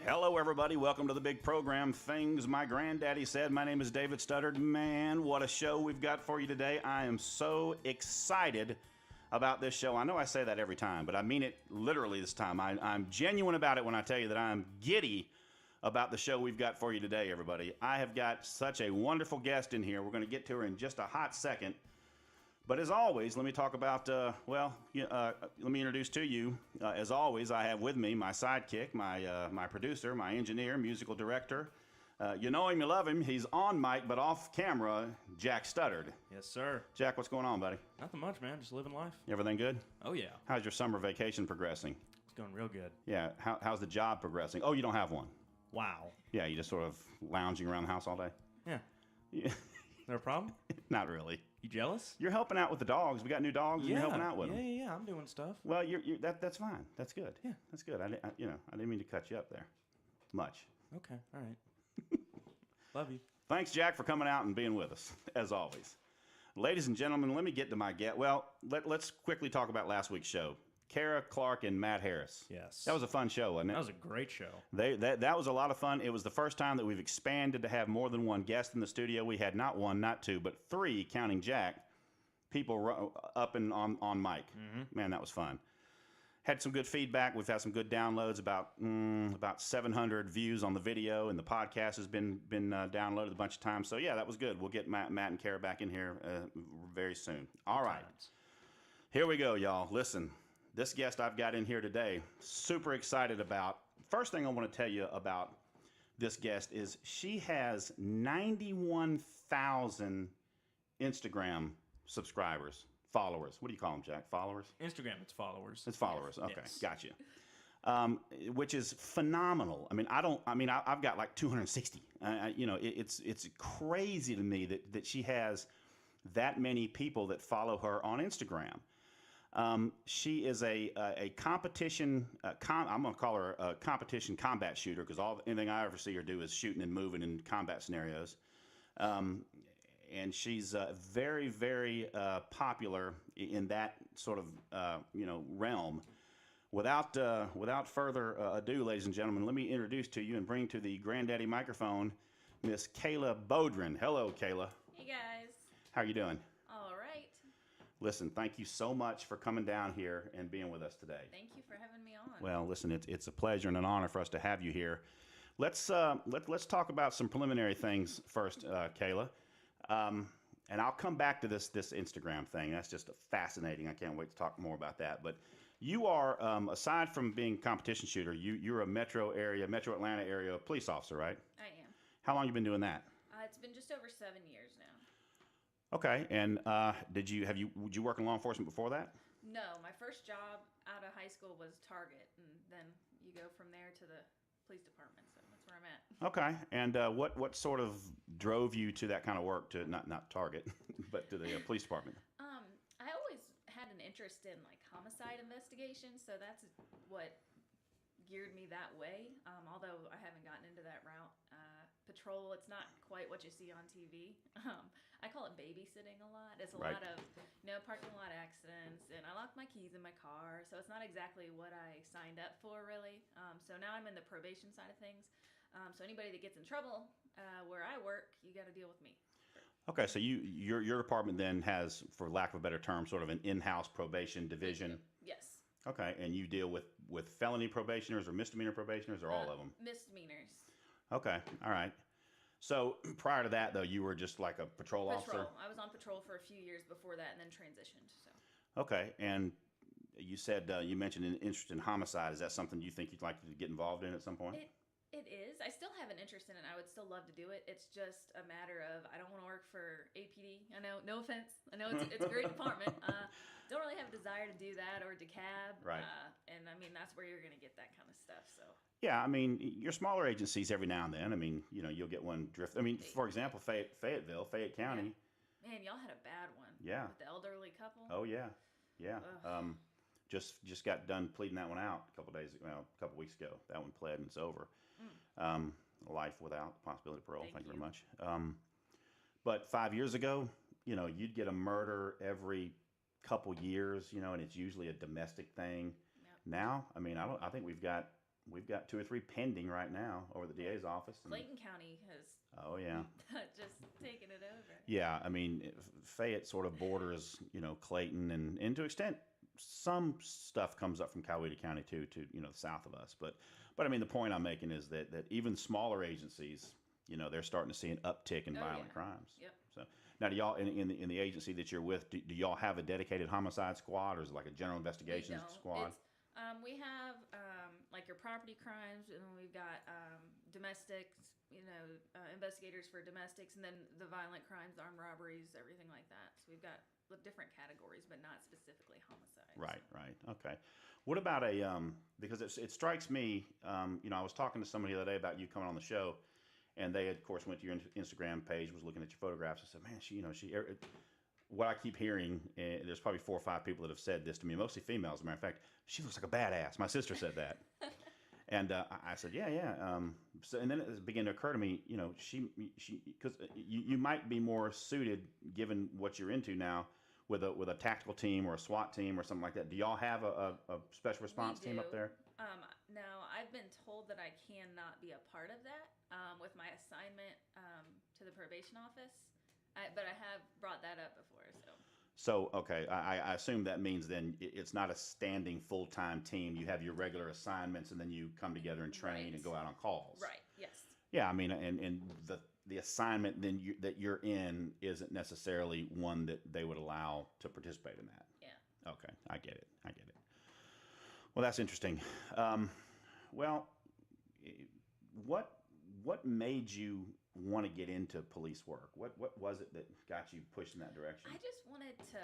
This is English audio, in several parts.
Hello, everybody. Welcome to the big program, Things My Granddaddy Said. My name is David Studdard. Man, what a show we've got for you today. I am so excited about this show. I know I say that every time, but I mean it literally this time. I'm genuine about it when I tell you that I'm giddy about the show we've got for you today, everybody. I have got such a wonderful guest in here. We're going to get to her in just a hot second. But as always, let me talk about, let me introduce to you, as always, I have with me my sidekick, my producer, my engineer, musical director. You know him, you love him. He's on mic, but off camera, Jack Studdard. Yes, sir. Jack, what's going on, buddy? Nothing much, man. Just living life. Everything good? Oh, yeah. How's your summer vacation progressing? It's going real good. Yeah, how's the job progressing? Oh, you don't have one? Wow. Yeah, you just sort of lounging around the house all day? Yeah. Yeah. Is there a problem? Not really. You jealous? You're helping out with the dogs. We got new dogs, and you're helping out with them. Yeah. I'm doing stuff. Well, that's fine. That's good. Yeah. That's good. I didn't mean to cut you up there much. Okay. All right. Love you. Thanks, Jack, for coming out and being with us, as always. Ladies and gentlemen, let me get to my get. Well, let's quickly talk about last week's show. Kara Clark and Matt Harris. Yes. That was a fun show, wasn't it? That was a great show. That was a lot of fun. It was the first time that we've expanded to have more than one guest in the studio. We had not one, not two, but three, counting Jack, people up and on mic. Mm-hmm. Man, that was fun. Had some good feedback. We've had some good downloads. About 700 views on the video, and the podcast has been downloaded a bunch of times. So yeah, that was good. We'll get Matt and Kara back in here very soon. All right, here we go, y'all. Listen. This guest I've got in here today, super excited about. First thing I want to tell you about this guest is she has 91,000 Instagram subscribers, followers. What do you call them, Jack? Followers? Instagram, it's followers. It's followers. Okay, yes. Gotcha. Which is phenomenal. I mean, I've got like 260. It's crazy to me that she has that many people that follow her on Instagram. She is a competition, I'm going to call her a competition combat shooter, because anything I ever see her do is shooting and moving in combat scenarios. And she's very, very popular in that sort of realm. Without further ado, ladies and gentlemen, let me introduce to you and bring to the Granddaddy microphone Miss Kayla Bodrin. Hello, Kayla. Hey guys. How are you doing? All right. Listen, thank you so much for coming down here and being with us today. Thank you for having me on. Well, listen, it's a pleasure and an honor for us to have you here. Let's talk about some preliminary things first, Kayla, and I'll come back to this Instagram thing. That's just fascinating. I can't wait to talk more about that. But you are, aside from being a competition shooter, you're a Metro Atlanta area police officer, right? I am. How long have you been doing that? It's been just over 7 years now. Okay, and would you work in law enforcement before that? No, my first job out of high school was Target, and then you go from there to the police department. So that's where I'm at. Okay, and what sort of drove you to that kind of work, to not Target, but to the police department? I always had an interest in like homicide investigation, so that's what geared me that way. Although I haven't gotten into that route. Patrol, it's not quite what you see on TV. I call it babysitting a lot. It's a lot of, parking lot accidents, and I locked my keys in my car, so it's not exactly what I signed up for, really. So now I'm in the probation side of things. So anybody that gets in trouble where I work, you got to deal with me. Okay, so your department then has, for lack of a better term, sort of an in-house probation division. Yes. Okay, and you deal with felony probationers or misdemeanor probationers, or all of them? Misdemeanors. Okay, all right. So prior to that, though, you were just like a patrol officer? I was on patrol for a few years before that, and then transitioned. So. Okay, and you said you mentioned an interest in homicide. Is that something you think you'd like to get involved in at some point? It is. I still have an interest in it. I would still love to do it. It's just a matter of I don't want to work for APD. I know, no offense. I know it's a great department. Don't really have a desire to do that, or DeKalb. Right. And I mean, that's where you're going to get that kind of stuff. So. Yeah, I mean, your smaller agencies every now and then. I mean, you'll get one drift. I mean, for example, Fayette County. Yeah. Man, y'all had a bad one. Yeah. With the elderly couple. Oh yeah. Just got done pleading that one out a couple weeks ago. That one pled and it's over. Life without the possibility of parole. Thank you very much. But 5 years ago, you'd get a murder every couple years, and it's usually a domestic thing. Yep. Now, I mean, I think we've got we've got 2 or 3 pending right now over the DA's office. And, Clayton County has oh yeah, just taken it over. yeah. I mean, Fayette sort of borders, Clayton, and to an extent, some stuff comes up from Coweta County too, to the south of us. But I mean, the point I'm making is that even smaller agencies, they're starting to see an uptick in Oh, violent yeah. crimes. Yep. So now, do y'all in the agency that you're with, do y'all have a dedicated homicide squad, or is it like a general We investigations don't. squad? We have like your property crimes, and then we've got domestics, investigators for domestics, and then the violent crimes, armed robberies, everything like that. So we've got different categories, but not specifically homicides. Right, right. Okay. What about because it strikes me, I was talking to somebody the other day about you coming on the show, and they, of course, went to your Instagram page, was looking at your photographs, and said, man, what I keep hearing, there's probably 4 or 5 people that have said this to me, mostly females, as a matter of fact, she looks like a badass. My sister said that. And I said, yeah. So, and then it began to occur to me, she because you might be more suited, given what you're into now, with a tactical team or a SWAT team or something like that. Do y'all have a special response team up there? Now, I've been told that I cannot be a part of that with my assignment to the probation office, but I have brought that up before. So, okay, I assume that means then it's not a standing full-time team. You have your regular assignments, and then you come together and train Right. and go out on calls. Right. Yes. Yeah, I mean, and the assignment then that you're in isn't necessarily one that they would allow to participate in that. Yeah. Okay, I get it. Well, that's interesting. Well, what made you want to get into police work? What was it that got you pushed in that direction? I just wanted to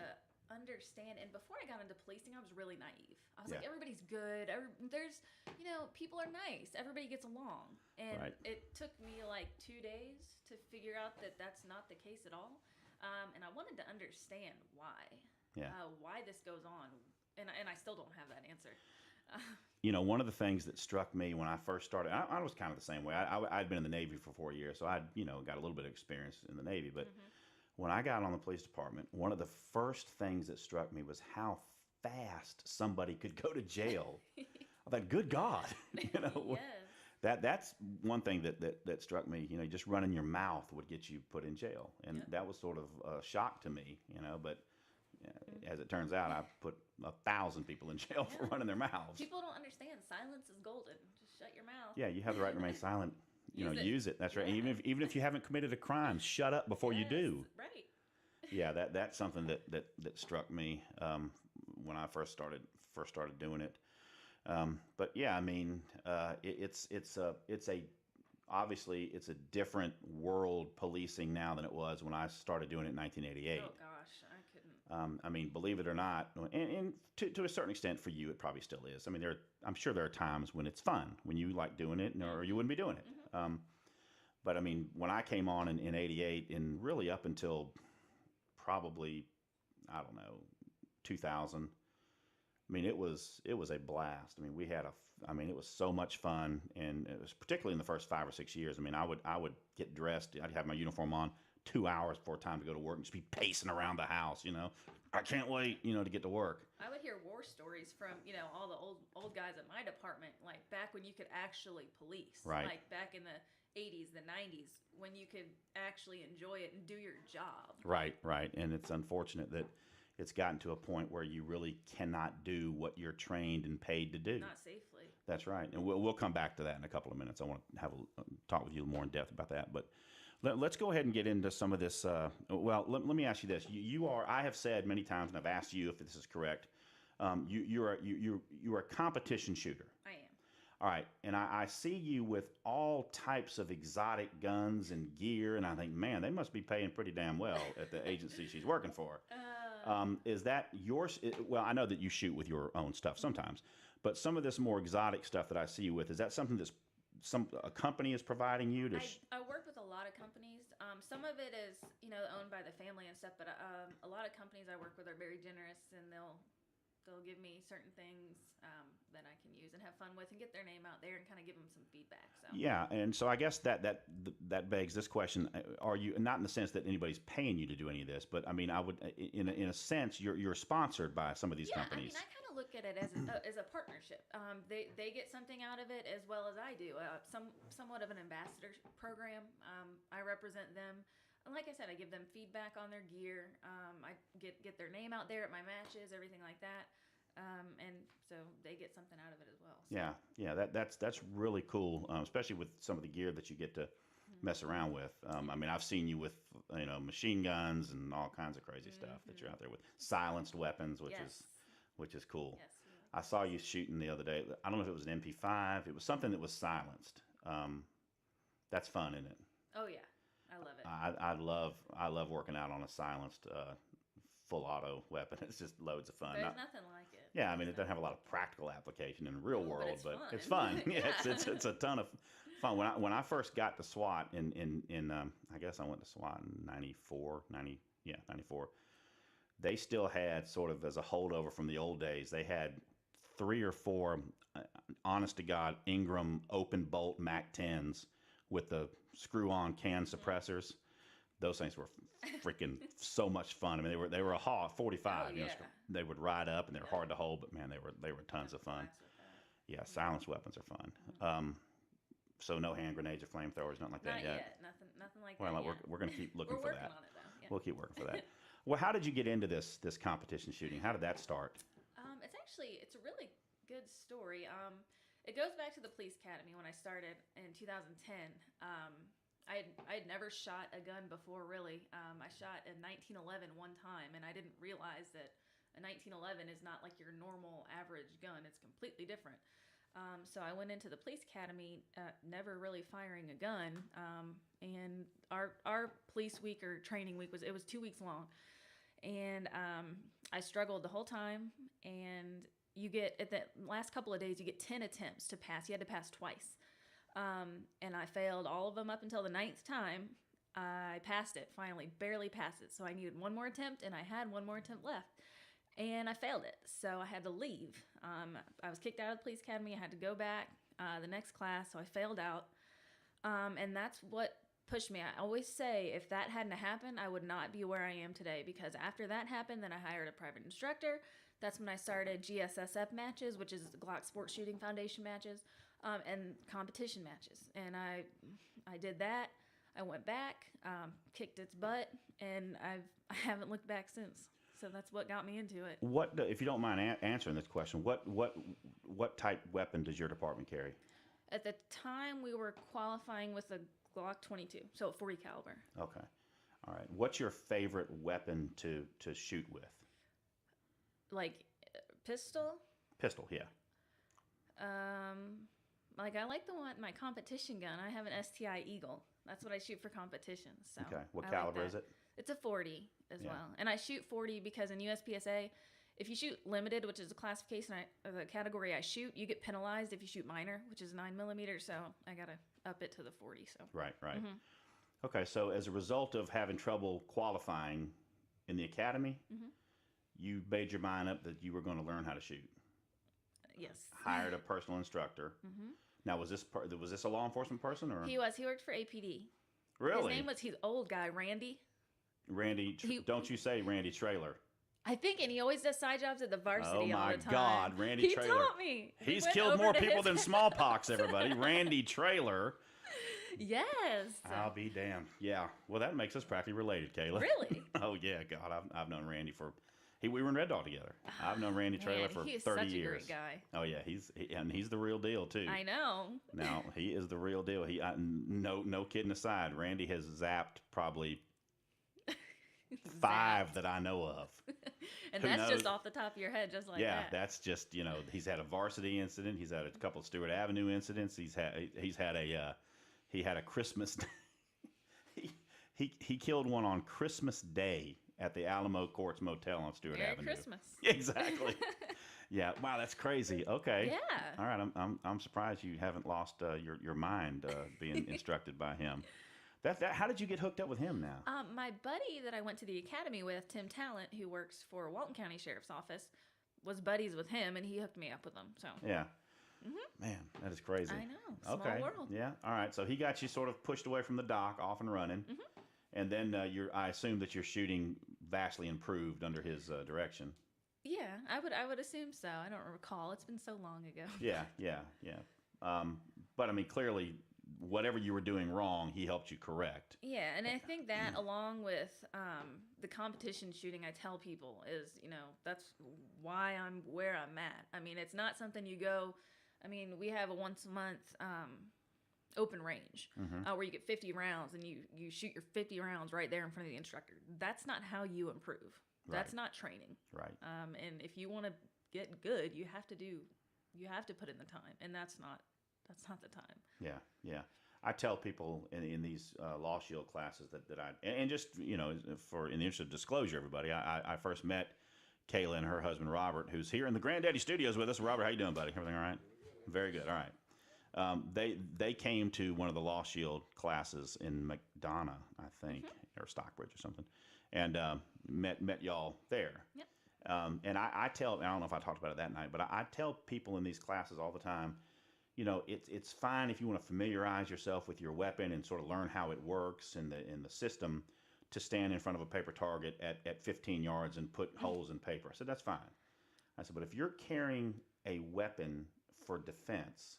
understand, and before I got into policing, I was really naive. I was like, Yeah. everybody's good. People are nice. Everybody gets along. And Right. it took me like 2 days to figure out that that's not the case at all. And I wanted to understand why. Yeah. Why this goes on. And I still don't have that answer. One of the things that struck me when I first started, I was kind of the same way. I'd been in the Navy for 4 years, so I'd, got a little bit of experience in the Navy. But when I got on the police department, one of the first things that struck me was how fast somebody could go to jail. I thought, good God, Yes. that's one thing that struck me. Just running your mouth would get you put in jail, and Yep. that was sort of a shock to me. But as it turns out, I put 1,000 people in jail for Yeah. running their mouths. People don't understand. Silence is golden. Just shut your mouth. Yeah, you have the right to remain silent. Use it. Use it. That's right. Yeah. Even if you haven't committed a crime, shut up before you Yes, do. Right. Yeah, that's something that struck me when I first started doing it. But yeah, I mean, it's obviously it's a different world policing now than it was when I started doing it in 1988. Oh gosh, I couldn't. I mean, believe it or not, and to a certain extent for you, it probably still is. I mean, I'm sure there are times when it's fun, when you like doing it, or you wouldn't be doing it. But I mean, when I came on in '88, and really up until probably, I don't know, 2000. I mean, it was a blast. I mean, it was so much fun, and it was particularly in the first 5 or 6 years. I mean, I would get dressed, I'd have my uniform on 2 hours before time to go to work, and just be pacing around the house. I can't wait, to get to work. I would hear war stories from all the old guys at my department, like back when you could actually police, Right. like back in the '80s, the '90s, when you could actually enjoy it and do your job. Right, and it's unfortunate that it's gotten to a point where you really cannot do what you're trained and paid to do. Not safely. That's right, and we'll come back to that in a couple of minutes. I want to have a talk with you more in depth about that, but let's go ahead and get into some of this. Let me ask you this: you are, I have said many times, and I've asked you if this is correct. You are a competition shooter. I am. All right, and I see you with all types of exotic guns and gear, and I think, man, they must be paying pretty damn well at the agency she's working for. Is that yours? Well, I know that you shoot with your own stuff sometimes, but some of this more exotic stuff that I see you with, is that something that's a company is providing you to? I work with a lot of companies. Some of it is owned by the family and stuff, but a lot of companies I work with are very generous, and they'll they'll give me certain things that I can use and have fun with and get their name out there and kind of give them some feedback. So Yeah, and so I guess that begs this question: Are you, not in the sense that anybody's paying you to do any of this, but I mean, I would, in a sense, you're sponsored by some of these yeah, companies. I mean, I kind of look at it as a partnership. They get something out of it as well as I do. Somewhat of an ambassador program. I represent them. And like I said, I give them feedback on their gear. I get their name out there at my matches, everything like that. And so they get something out of it as well. So. Yeah, that's really cool, especially with some of the gear that you get to mess around with. I mean, I've seen you with machine guns and all kinds of crazy stuff that you're out there with, silenced weapons, which is cool. Yes. I saw you shooting the other day. I don't know if it was an MP5. It was something that was silenced. That's fun, isn't it? Oh yeah, I love it. I love working out on a silenced full auto weapon. It's just loads of fun. There's nothing like it. Yeah, I mean, it doesn't have a lot of practical application in the real world, but it's fun. Yeah, it's a ton of fun. When I first got to SWAT in I guess I went to SWAT in 94. They still had, sort of as a holdover from the old days, they had 3 or 4 honest to God Ingram open bolt Mac 10s with the screw on can suppressors. Those things were freaking so much fun. I mean, they were a haul 45. Oh, You know, yeah. they would ride up and they were hard to hold, but man, they were tons of fun. Yeah, silenced weapons are fun. So no hand grenades or flamethrowers, nothing like that Not yet. Nothing like Well, that. we're going to keep looking for working that. on it though. Yeah. We'll keep working for that. Well, how did you get into this competition shooting? How did that start? It's a really good story. It goes back to the police academy when I started in 2010. I had never shot a gun before, really. I shot a 1911 one time, and I didn't realize that a 1911 is not like your normal average gun. It's completely different. So I went into the police academy, never really firing a gun. And our police week or training week was 2 weeks long. And I struggled the whole time. And you get, at the last couple of days, you get 10 attempts to pass. You had to pass twice. And I failed all of them up until the 9th time. I passed it, finally, barely passed it. So I needed one more attempt, and I had one more attempt left. And I failed it, so I had to leave. I was kicked out of the police academy. I had to go back the next class, so I failed out. And that's what pushed me. I always say if that hadn't happened, I would not be where I am today, because after that happened, then I hired a private instructor. That's when I started GSSF matches, which is the Glock Sports Shooting Foundation matches, and competition matches. And I did that. I went back, kicked its butt, and I haven't looked back since. So that's what got me into it. What, if you don't mind answering this question, what type weapon does your department carry? At the time, we were qualifying with a Glock 22, so 40 caliber. Okay, all right. What's your favorite weapon to shoot with? Like pistol? Pistol, yeah. Like I like my competition gun. I have an STI Eagle. That's what I shoot for competitions. So Okay, what I caliber like is it? It's a 40 as Yeah. well. And I shoot 40 because in USPSA, if you shoot limited, which is a classification, the category I shoot, you get penalized if you shoot minor, which is 9mm. So I got to up it to the 40. So Right. Okay, so as a result of having trouble qualifying in the academy, you made your mind up that you were going to learn how to shoot. Yes. Hired a personal instructor. Now, was this a law enforcement person or? He worked for APD. Really? His name was, he's old guy, Randy. Randy, don't you say Randy Trailer? I think, and he always does side jobs at the varsity Oh all my the time. God, Randy Trailer. He taught me. We He's went killed over more to people his than house. smallpox, everybody. Randy Trailer. Yes. I'll be damned. Yeah. Well, that makes us practically related, Kayla. Really? Oh yeah, God, I've known Randy we were in Red Dog together. I've known Randy Trailer Man, for 30 he is such years. a great guy. Oh yeah, he's the real deal too. I know. Now he is the real deal. No kidding aside, Randy has zapped probably 5 that I know of. And Who that's knows? just off the top of your head, just like Yeah, that. that's just he's had a varsity incident. He's had a couple of Stewart Avenue incidents. He had a Christmas. he killed one on Christmas Day at the Alamo Courts Motel on Stewart Merry Avenue. Christmas. Exactly. Yeah. Wow, that's crazy. Okay. Yeah. All right. I'm surprised you haven't lost your mind being instructed by him. How did you get hooked up with him now? My buddy that I went to the academy with, Tim Talent, who works for Walton County Sheriff's Office, was buddies with him, and he hooked me up with them. So Yeah. Man, that is crazy. I know. Small Okay. world. Yeah. All right. So he got you sort of pushed away from the dock, off and running, and then I assume that your shooting vastly improved under his direction. Yeah, I would assume so. I don't recall. It's been so long ago. Yeah. Yeah. Yeah. But I mean, clearly, whatever you were doing wrong, he helped you correct. Yeah, and I think that along with the competition shooting, I tell people is, that's why I'm where I'm at. I mean, it's not something you go. I mean, we have a once a month open range where you get 50 rounds and you shoot your 50 rounds right there in front of the instructor. That's not how you improve. That's not training. Right. And if you want to get good, you have to put in the time, and that's not the time. Yeah, yeah. I tell people in these Law Shield classes that and just, for in the interest of disclosure, everybody, I first met Kayla and her husband, Robert, who's here in the Granddaddy studios with us. Robert, how you doing, buddy? Everything all right? Very good. All right. They came to one of the Law Shield classes in McDonough, I think, or Stockbridge or something, and met y'all there. Yep. And I don't know if I talked about it that night, but I tell people in these classes all the time, it's fine if you want to familiarize yourself with your weapon and sort of learn how it works in the system to stand in front of a paper target at 15 yards and put holes in paper. I said, that's fine. I said, but if you're carrying a weapon for defense,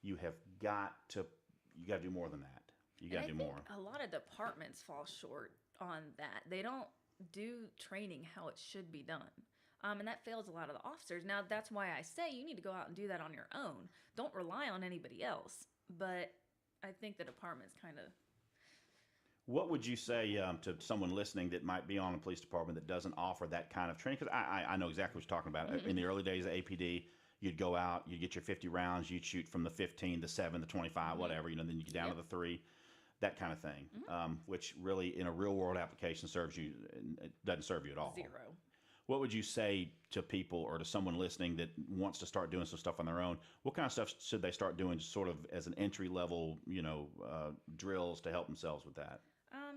you got to do more than that. You got to do more. A lot of departments fall short on that. They don't do training how it should be done. And that fails a lot of the officers. Now, that's why I say you need to go out and do that on your own. Don't rely on anybody else. But I think the department's kind of... What would you say to someone listening that might be on a police department that doesn't offer that kind of training? Because I know exactly what you're talking about. In the early days of APD, you'd go out, you'd get your 50 rounds, you'd shoot from the 15, the 7, the 25, whatever, then you get down to the 3, that kind of thing, which really, in a real-world application, it doesn't serve you at all. Zero. What would you say to people or to someone listening that wants to start doing some stuff on their own? What kind of stuff should they start doing sort of as an entry-level, drills to help themselves with that?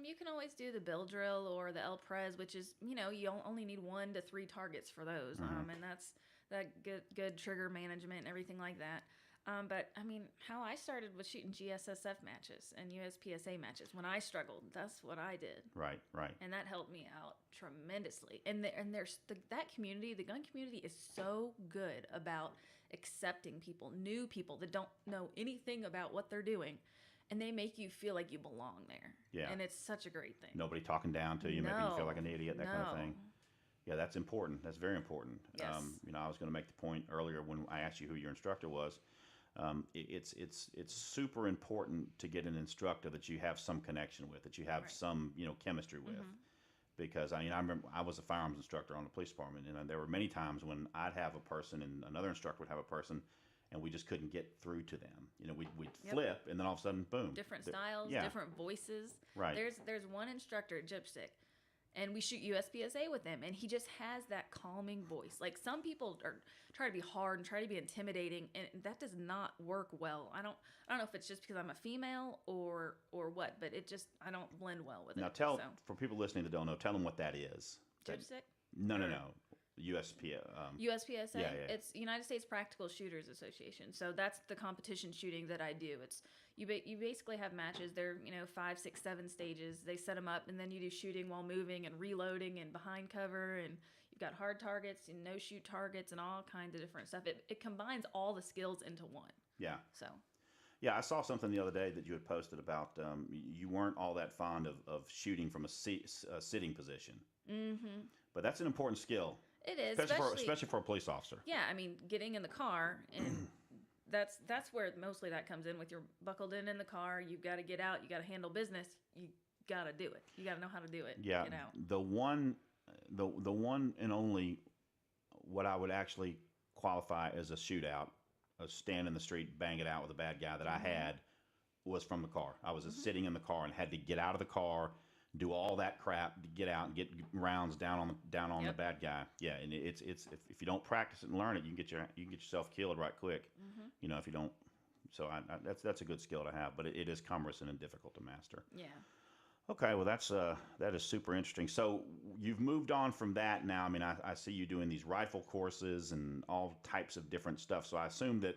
You can always do the bill drill or the El Prez, which is, you only need 1 to 3 targets for those. And that's that good trigger management and everything like that. But I mean, how I started was shooting GSSF matches and USPSA matches. When I struggled, that's what I did. Right. And that helped me out tremendously. And there's that community, the gun community is so good about accepting people, new people that don't know anything about what they're doing. And they make you feel like you belong there. Yeah. And it's such a great thing. Nobody talking down to you, making you feel like an idiot, that kind of thing. Yeah, that's important. That's very important. Yes. I was going to make the point earlier when I asked you who your instructor was. It's super important to get an instructor that you have some connection with, that you have some chemistry with, because I remember I was a firearms instructor on the police department, and there were many times when I'd have a person and another instructor would have a person, and we just couldn't get through to them. We'd flip, and then all of a sudden, boom, different styles, different voices. Right. There's one instructor at Gypstick, and we shoot USPSA with him, and he just has that calming voice. Like, some people try to be hard and try to be intimidating, and that does not work well. I don't know if it's just because I'm a female or what, but I don't blend well with it. Now for people listening that don't know, tell them what that is. Gypstick? No. USPSA. Yeah. It's United States Practical Shooters Association. So that's the competition shooting that I do. It's you basically have matches. They're 5, 6, 7 stages. They set them up, and then you do shooting while moving and reloading and behind cover, and you've got hard targets and no shoot targets and all kinds of different stuff. It combines all the skills into one. Yeah. So. Yeah, I saw something the other day that you had posted about you weren't all that fond of shooting from a sitting position. Mm-hmm. But that's an important skill. It is, especially for a police officer. Yeah, I mean, getting in the car, and that's where mostly that comes in. With your buckled in the car, you've got to get out. You got to handle business. You got to do it. You got to know how to do it. Yeah, get out. the one and only what I would actually qualify as a shootout, a stand in the street, bang it out with a bad guy that I had, was from the car. I was sitting in the car and had to get out of the car, do all that crap to get out and get rounds down on the bad guy. Yeah, and it's if you don't practice it and learn it, you can get yourself killed right quick. If you don't. So that's a good skill to have, but it is cumbersome and difficult to master. Yeah. Okay, well that is super interesting. So you've moved on from that now. I mean, I see you doing these rifle courses and all types of different stuff. So I assume that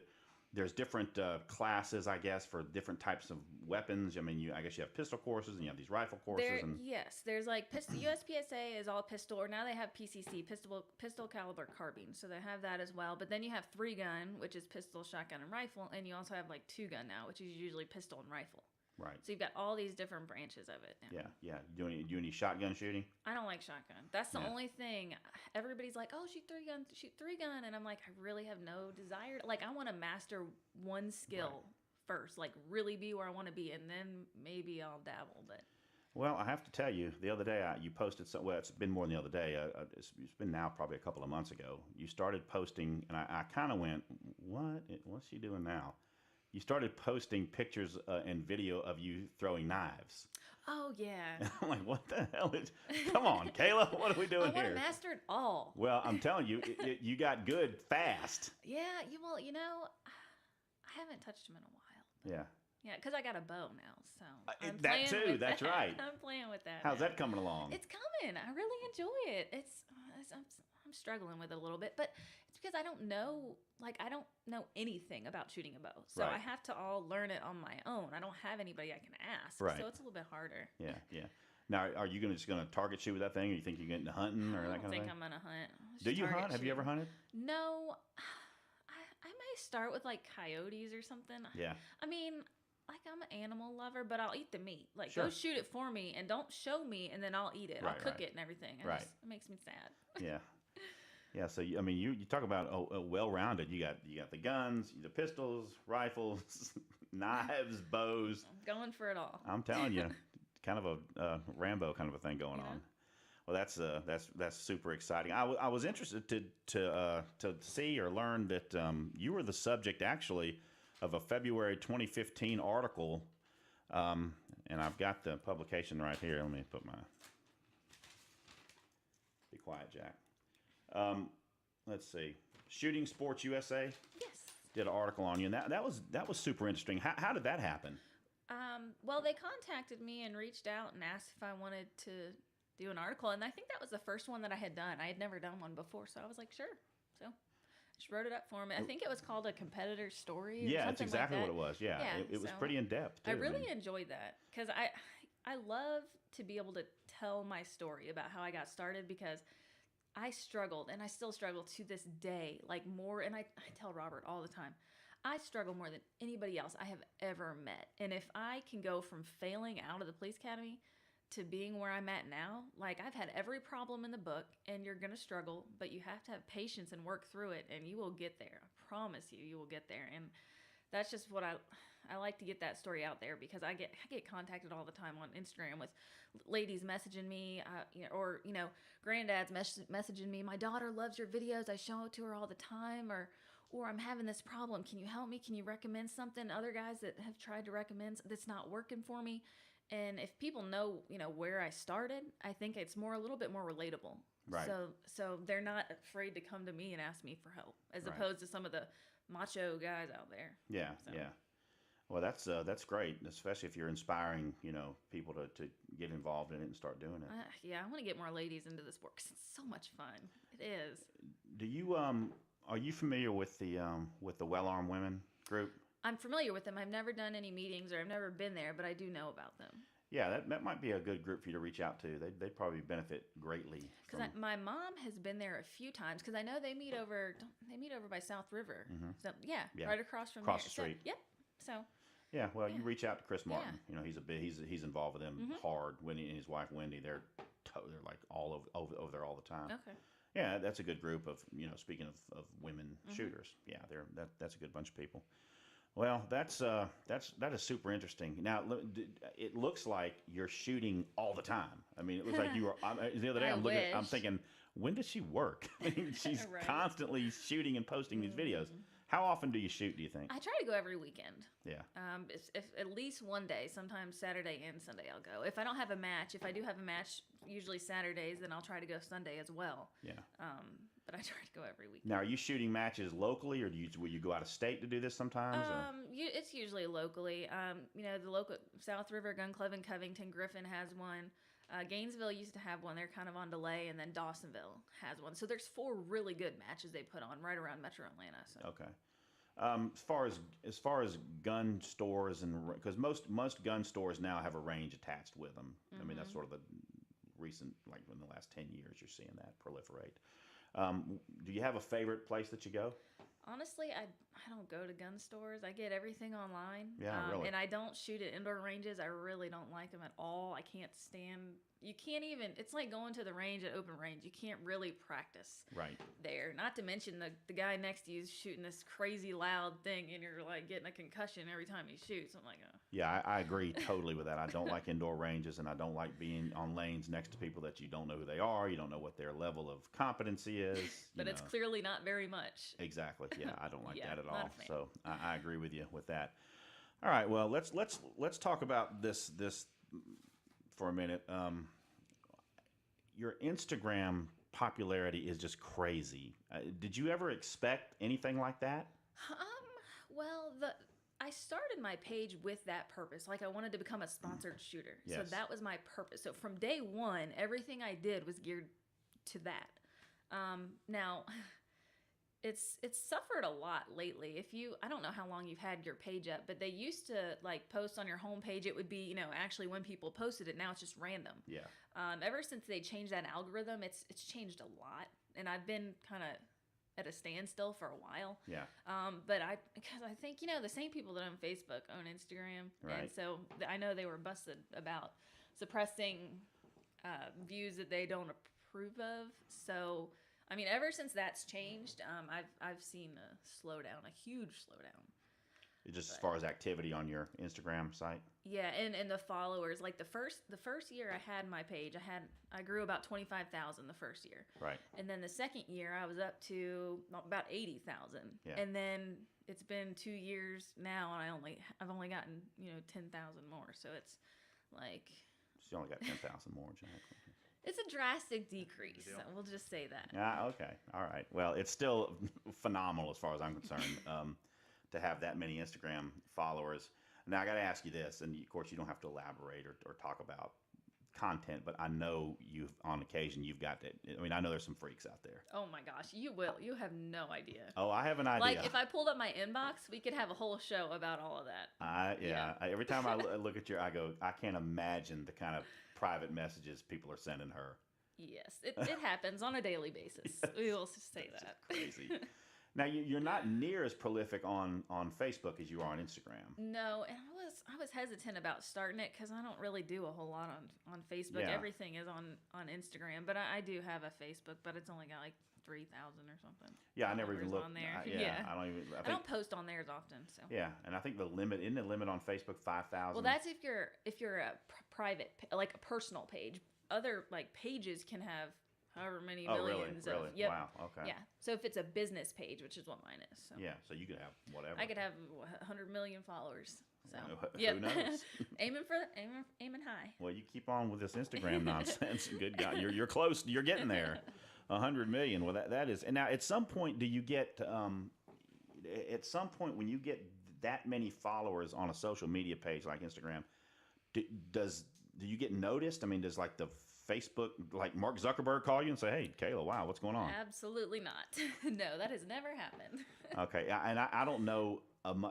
there's different classes, I guess, for different types of weapons. I mean, I guess you have pistol courses and you have these rifle courses. There, And yes, there's like pistol. USPSA is all pistol, or now they have PCC, pistol caliber carbine. So they have that as well. But then you have 3-gun, which is pistol, shotgun, and rifle, and you also have like 2-gun now, which is usually pistol and rifle. right, So you've got all these different branches of it now. yeah. You do any shotgun shooting? I don't like shotgun. That's the Yeah. only thing. Everybody's like, "Oh, shoot 3-gun," and I'm like, I really have no desire. Like, I want to master one skill first, like really be where I want to be, and then maybe I'll dabble. But Well, I have to tell you, the other day you posted some. Well, it's been more than the other day. It's been now probably a couple of months ago. You started posting, and I kind of went, "What? What's she doing now?" You started posting pictures and video of you throwing knives. oh yeah, I'm like, what the hell is? Come on, Kayla, what are we I doing want to here? master it all. Well, I'm telling you, you got good fast. Yeah, I haven't touched them in a while. Yeah. Yeah, because I got a bow now, so I'm that playing too, with that's that. right. I'm playing with that. How's now. that coming along? It's coming. I really enjoy it. I'm struggling with it a little bit, but it's because I don't know anything about shooting a bow, so Right. I have to all learn it on my own. I don't have anybody I can ask, Right. so it's a little bit harder. Yeah. Now, are you just gonna target shoot with that thing, or you think you get into hunting or I that don't kind of think thing? I'm gonna hunt. Let's Do just you target hunt? Have you shoot. ever hunted? No, I may start with like coyotes or something. Yeah. I mean, like I'm an animal lover, but I'll eat the meat. Like Sure. go shoot it for me and don't show me, and then I'll eat it. I'll Right, cook right. it and everything. Right. It makes me sad. Yeah. Yeah, so I mean, you talk about a well-rounded. You got the guns, the pistols, rifles, knives, bows. I'm going for it all. I'm telling you, kind of a Rambo kind of a thing going Yeah. on. Well, that's super exciting. I was interested to see or learn that you were the subject actually of a February 2015 article, and I've got the publication right here. Let me put my be quiet, Jack. Let's see, Shooting Sports USA Yes. did an article on you, and that was super interesting. How did that happen? Well, they contacted me and reached out and asked if I wanted to do an article, and I think that was the first one that I had done. I had never done one before, so I was like, sure. So I just wrote it up for them. I think it was called A Competitor Story. Or Yeah, something that's exactly like what that. it was. Yeah, Yeah, it was so pretty in depth. I really enjoyed that because I love to be able to tell my story about how I got started because I struggled and I still struggle to this day, like more. And I tell Robert all the time, I struggle more than anybody else I have ever met. And if I can go from failing out of the police academy to being where I'm at now, like I've had every problem in the book and you're going to struggle, but you have to have patience and work through it and you will get there. I promise you, you will get there. And that's just what I like to get that story out there because I get contacted all the time on Instagram with ladies messaging me, or granddad's messaging me. My daughter loves your videos. I show it to her all the time, or I'm having this problem. Can you help me? Can you recommend something? Other guys that have tried to recommend that's not working for me. And if people know, where I started, I think it's a little bit more relatable. Right. So they're not afraid to come to me and ask me for help, as Right. opposed to some of the macho guys out there. Yeah, So. yeah. Well, that's great, especially if you're inspiring, people to get involved in it and start doing it. Yeah, I want to get more ladies into the sport because it's so much fun. It is. Do you are you familiar with the Well-Armed Women group? I'm familiar with them. I've never done any meetings or I've never been there, but I do know about them. Yeah, that might be a good group for you to reach out to. They'd probably benefit greatly. Because my mom has been there a few times because I know they meet over by South River. Mhm. So Yeah. right across from Across there. the street. So, yep. So Yeah, well, you Yeah. reach out to Chris Martin. Yeah. He's involved with them Mhm. hard. Wendy and his wife Wendy, they're like all over there all the time. okay. Yeah, that's a good group of speaking of women Mhm. shooters. Yeah, that's a good bunch of people. Well, that is super interesting. Now, it looks like you're shooting all the time. I mean, it looks like you were the other day. I I'm wish. thinking, when does she work? I mean, she's Right. constantly shooting and posting these videos. Mhm. How often do you shoot? Do you think? I try to go every weekend. Yeah. If at least one day, sometimes Saturday and Sunday, I'll go. If I don't have a match, if I do have a match, usually Saturdays, and I'll try to go Sunday as well. Yeah. But I try to go every week. Now, are you shooting matches locally, or will you go out of state to do this sometimes? It's usually locally. The local South River Gun Club in Covington, Griffin has one. Gainesville used to have one. They're kind of on delay, and then Dawsonville has one. So there's 4 really good matches they put on right around Metro Atlanta. So. Okay. As far as gun stores, and because most gun stores now have a range attached with them. I mean, that's sort of the recent, like in the last 10 years, you're seeing that proliferate. Do you have a favorite place that you go? Honestly, I don't go to gun stores. I get everything online. Yeah, really. And I don't shoot at indoor ranges. I really don't like them at all. I can't stand. You can't even. It's like going to the range at open range. You can't really practice. Right. There. Not to mention the guy next to you is shooting this crazy loud thing, and you're like getting a concussion every time he shoots. I'm like, oh. Yeah, I agree totally with that. I don't like indoor ranges, and I don't like being on lanes next to people that you don't know who they are. You don't know what their level of competency is. But it's clearly not very much. Exactly. Yeah, I don't like Yeah, that at not all. a fan. So I agree with you with that. All right. Well, let's talk about this for a minute. Your Instagram popularity is just crazy. Did you ever expect anything like that? Well, I started my page with that purpose. Like, I wanted to become a sponsored shooter. So Yes. that was my purpose. So from day one, everything I did was geared to that. Now, it's suffered a lot lately. I don't know how long you've had your page up, but they used to like post on your homepage. It would be, actually when people posted it. Now it's just random. Yeah. Ever since they changed that algorithm, it's changed a lot, and I've been kind of at a standstill for a while. Yeah. But because I think the same people that own Facebook own Instagram, Right. and so I know they were busted about suppressing views that they don't approve of. So I mean, ever since that's changed, I've seen a slowdown, a huge slowdown. Just as far as activity on your Instagram site. Yeah, and the followers, like the first year I had my page, I grew about 25,000 the first year. Right. And then the second year I was up to about 80,000. Yeah. And then it's been 2 years now, and I've only gotten 10,000 more. So it's like So you only got 10,000 more, Jack. it's a drastic decrease. So we'll just say that. Yeah. Okay. All right. Well, it's still phenomenal as far as I'm concerned. To have that many Instagram followers. Now, I got to ask you this, and of course, you don't have to elaborate or talk about content, but I know on occasion, you've got to. I mean, I know there's some freaks out there. Oh my gosh, you will. You have no idea. Oh, I have an idea. Like, if I pulled up my inbox, we could have a whole show about all of that. Every time I look at I go, I can't imagine the kind of private messages people are sending her. Yes, it happens on a daily basis. We will say that. Crazy. Now, you're not near as prolific on Facebook as you are on Instagram. No, and I was hesitant about starting it because I don't really do a whole lot on Facebook. Yeah. Everything is on Instagram, but I do have a Facebook, but it's only got like 3,000 or something. Yeah, I never even followers looked on there. I I don't post on there as often. So Yeah, and I think isn't the limit on Facebook 5,000? well, that's if you're a private, like a personal page. Other like pages can have however many millions. Really? Yep. Wow. Okay. Yeah. So if it's a business page, which is what mine is. So. Yeah. So you could have whatever. I could have 100 million followers. So Who knows? aiming high. Well, you keep on with this Instagram nonsense. Good God, you're close. You're getting there. 100 million. Well, that is. And now, at some point, do you get? At some point, when you get that many followers on a social media page like Instagram, do you get noticed? I mean, does like the Facebook, like Mark Zuckerberg, call you and say, "Hey, Kayla, wow, what's going on?" Absolutely not. No, that has never happened. Okay, and I don't know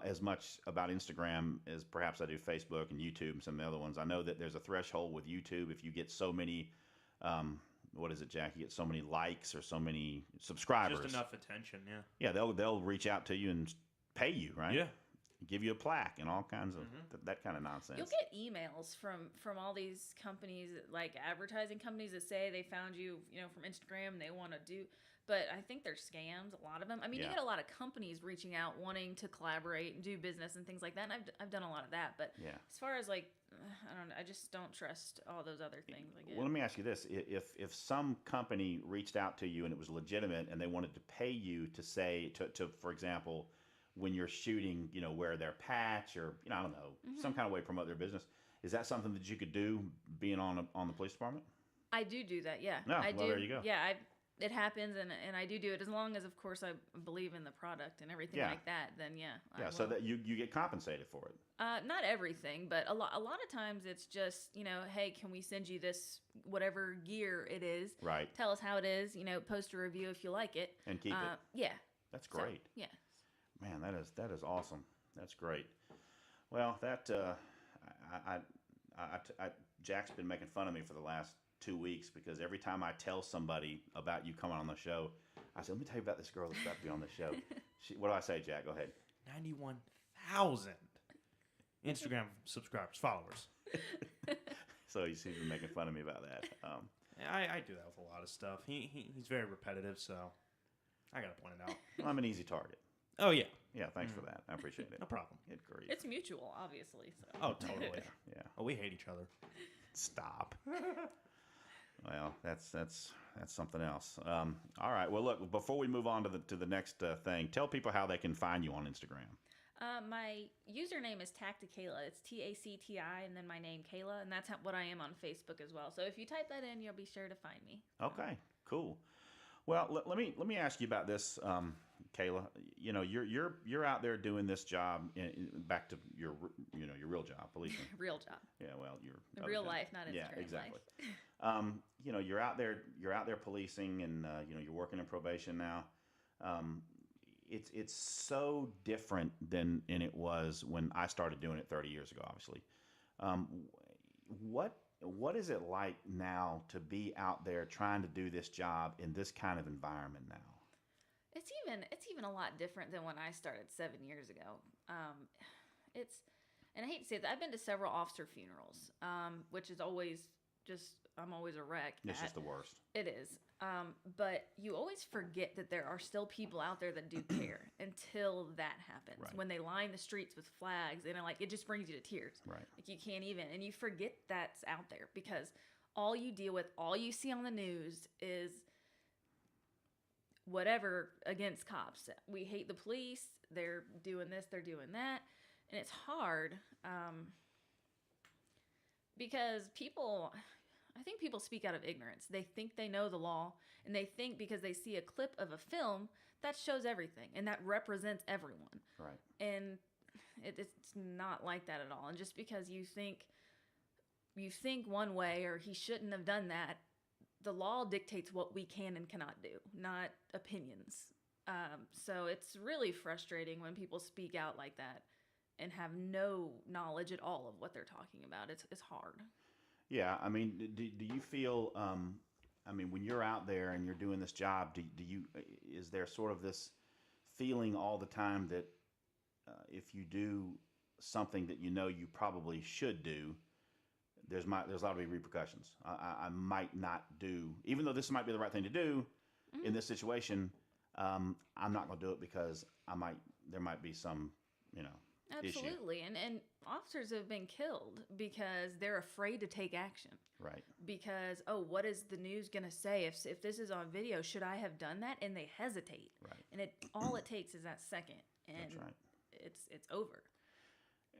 as much about Instagram as perhaps I do Facebook and YouTube and some of the other ones. I know that there's a threshold with YouTube. If you get so many, what is it, Jack? You get so many likes or so many subscribers. Just enough attention, yeah. Yeah, they'll reach out to you and pay you, right? Yeah. Give you a plaque and all kinds of that kind of nonsense. You'll get emails from all these companies, like advertising companies, that say they found you, from Instagram and they want to do. But I think they're scams, a lot of them. I mean, Yeah. you get a lot of companies reaching out, wanting to collaborate and do business and things like that. And I've done a lot of that. But Yeah. as far as like, I don't know, I just don't trust all those other things. Well, let me ask you this: if some company reached out to you and it was legitimate and they wanted to pay you to say to for example, when you're shooting, wear their patch or I don't know, some kind of way promote their business, is that something that you could do being on the police department? I do that. Yeah, No, I well, do. there you go. Yeah, it happens, and I do it as long as, of course, I believe in the product and everything Yeah. like that. Then yeah, Yeah, I so will. that you get compensated for it. Not everything, but a lot of times it's just, hey, can we send you this whatever gear it is? Right. Tell us how it is. Post a review if you like it. And keep it. Yeah. That's So, great. yeah. Man, that is awesome. That's great. Well, Jack's been making fun of me for the last 2 weeks because every time I tell somebody about you coming on the show, I say, "Let me tell you about this girl that's about to be on the show." What do I say, Jack? Go ahead. 91,000 Instagram subscribers, followers. So he's been making fun of me about that. I do that with a lot of stuff. He's very repetitive, so I gotta point it out. Well, I'm an easy target. Oh yeah, Yeah, thanks for that. I appreciate it. no problem. Good grief. It's mutual, obviously. So. Oh totally. Yeah. Oh, we hate each other. Stop. Well, that's something else. All right. Well, look. Before we move on to the next thing, tell people how they can find you on Instagram. My username is Tacticayla. It's TACTI, and then my name Kayla, and that's what I am on Facebook as well. So if you type that in, you'll be sure to find me. Okay. Cool. Well, let me ask you about this, Kayla. You're out there doing this job. Back to your real job, policing. Real job. Yeah. Well, your In other real job. life, not Instagram Yeah. Exactly. life. You're out there policing, and you're working in probation now. It's so different than it was when I started doing it 30 years ago. Obviously, what is it like now to be out there trying to do this job in this kind of environment now? It's even a lot different than when I started 7 years ago. And I hate to say that, I've been to several officer funerals, which is always I'm always a wreck. It's just the worst. It is. But you always forget that there are still people out there that do care until that happens. Right. When they line the streets with flags, and it just brings you to tears. Right. Like you can't even, and you forget that's out there because all you deal with, all you see on the news is whatever against cops. We hate the police. They're doing this, they're doing that. And it's hard because I think people speak out of ignorance. They think they know the law, and they think because they see a clip of a film that shows everything and that represents everyone. Right. And it's not like that at all. And just because you think one way or he shouldn't have done that, the law dictates what we can and cannot do, not opinions. So it's really frustrating when people speak out like that and have no knowledge at all of what they're talking about. It's hard. Yeah, I mean, do you feel? When you're out there and you're doing this job, is there sort of this feeling all the time that if you do something that you probably should do, there's a lot of repercussions. I might not do, even though this might be the right thing to do in this situation. I'm not going to do it because there might be some issue. Absolutely. And officers have been killed because they're afraid to take action. Right. Because, what is the news going to say? If this is on video, should I have done that? And they hesitate. Right. And all it takes is that second. And That's right. it's over.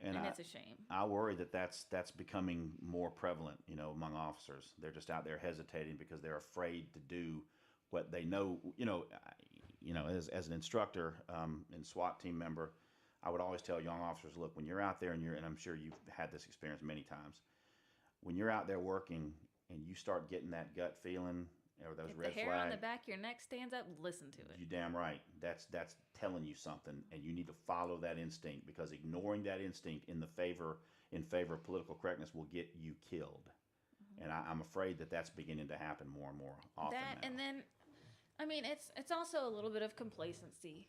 And it's a shame. I worry that's becoming more prevalent, among officers. They're just out there hesitating because they're afraid to do what they know. As an instructor and SWAT team member, I would always tell young officers, look, when you're out there and I'm sure you've had this experience many times, when you're out there working and you start getting that gut feeling or those if red the hair flags, on the back of your neck stands up, listen to it. You damn right. That's telling you something, and you need to follow that instinct because ignoring that instinct in favor of political correctness will get you killed. Mm-hmm. And I'm afraid that's beginning to happen more and more often now. And then, it's also a little bit of complacency.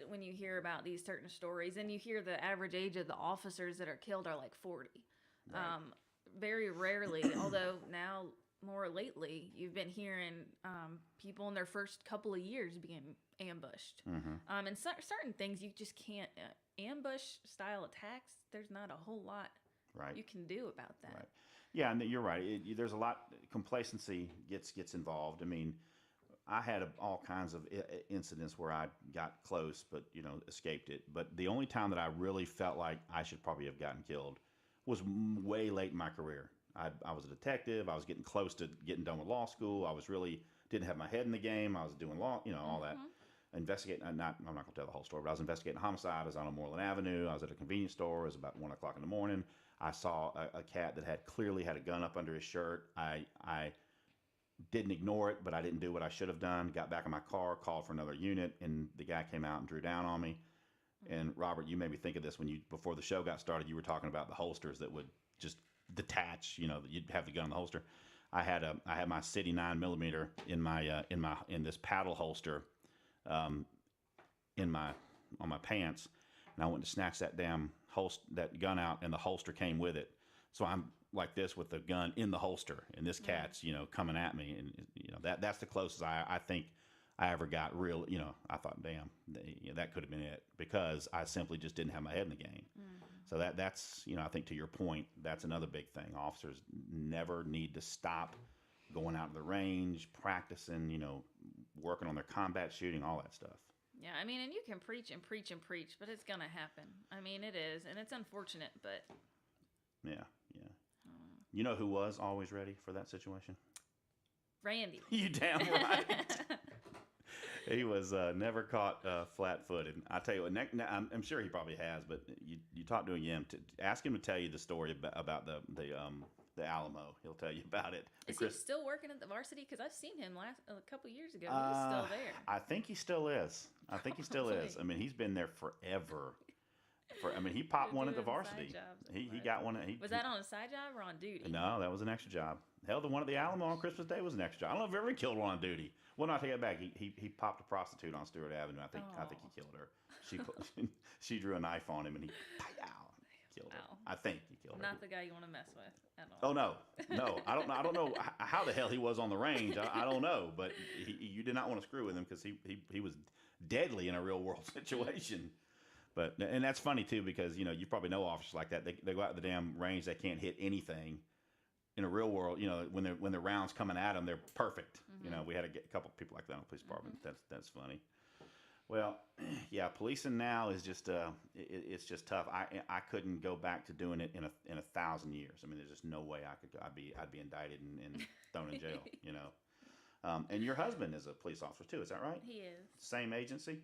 When you hear about these certain stories and you hear the average age of the officers that are killed are like 40. Right. Very rarely, although now more lately, you've been hearing people in their first couple of years being ambushed. Mm-hmm. And certain things you just can't, ambush style attacks, there's not a whole lot right. you can do about that. Right. Yeah, and you're right. There's a lot, complacency gets involved. I had all kinds of incidents where I got close, but escaped it. But the only time that I really felt like I should probably have gotten killed was way late in my career. I was a detective. I was getting close to getting done with law school. I was really didn't have my head in the game. I was doing law, all that. Investigating, I'm not going to tell the whole story, but I was investigating a homicide. I was on Moreland Avenue. I was at a convenience store. It was about 1 o'clock in the morning. I saw a cat that had clearly had a gun up under his shirt. I didn't ignore it, but I didn't do what I should have done. Got back in my car, called for another unit, and the guy came out and drew down on me. And Robert, you made me think of this before the show got started. You were talking about the holsters that would just detach. You'd have the gun in the holster. I had my City 9mm in this paddle holster, on my pants, and I went to snatch that that gun out, and the holster came with it. So I'm like this with the gun in the holster, and this cat's coming at me, and that's the closest I think I ever got real. I thought, damn, that could have been it, because I simply just didn't have my head in the game. So that's I think, to your point, that's another big thing. Officers never need to stop going out to the range, practicing, working on their combat shooting, all that stuff. Yeah, I mean, and you can preach and preach and preach, but it's gonna happen. I mean, it is, and it's unfortunate, but yeah. You know who was always ready for that situation? Randy. You damn right. He was never caught flat-footed. I tell you what, I'm sure he probably has, but you talk to him, ask him to tell you the story about the Alamo. He'll tell you about it. Is he still working at the varsity? Because I've seen him a couple years ago. He was still there. I think he still is. I mean, he's been there forever. He popped one at the varsity. He got one. Was that on a side job or on duty? No, that was an extra job. Hell, the one at the Alamo on Christmas Day was an extra job. I don't know if ever killed one on duty. Well, no, I take that back. He popped a prostitute on Stewart Avenue. I think he killed her. She drew a knife on him, and he killed her. I think he killed her. Not the guy you want to mess with at all. Oh no. I don't know how the hell he was on the range. I don't know, but you did not want to screw with him, because he was deadly in a real world situation. But and that's funny too, because you probably know officers like that. They go out to the damn range, they can't hit anything. In a real world, when the rounds coming at them, they're perfect. We had a couple people like that in the police department. That's funny. Well, yeah, policing now is just it's just tough. I couldn't go back to doing it in 1,000 years. I mean, there's just no way I could. I'd be indicted and thrown in jail. And your husband is a police officer too. Is that right? He is. Same agency?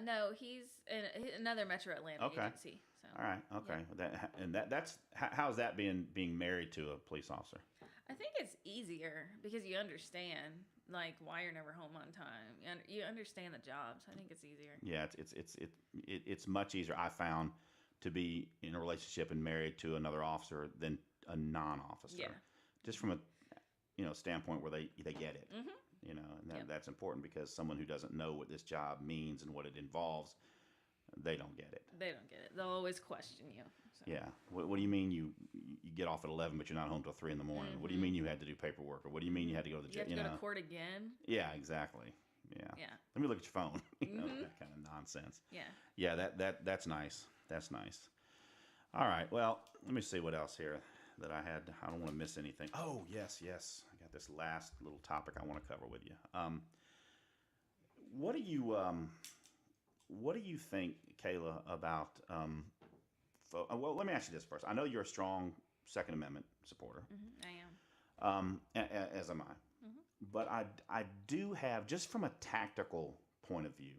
No, he's in another Metro Atlanta agency. So. All right. Okay. Yeah. That's how's that being married to a police officer? I think it's easier because you understand why you're never home on time, and you understand the jobs. I think it's easier. Yeah, it's much easier, I found, to be in a relationship and married to another officer than a non-officer. Yeah. Just from a standpoint where they get it. And that's important, because someone who doesn't know what this job means and what it involves, they don't get it. They'll always question you. So. Yeah. What do you mean you get off at 11 but you're not home till 3 in the morning? What do you mean you had to do paperwork? Or what do you mean you had to go to the jail? You have to go to court again? Yeah, exactly. Yeah. Let me look at your phone. That kind of nonsense. Yeah. Yeah, that's nice. That's nice. All right. Well, let me see what else here that I had. I don't want to miss anything. Oh, yes. I got this last little topic I want to cover with you. What do you think, Kayla, about? Well, let me ask you this first. I know you're a strong Second Amendment supporter. I am. As am I. But I do have, just from a tactical point of view,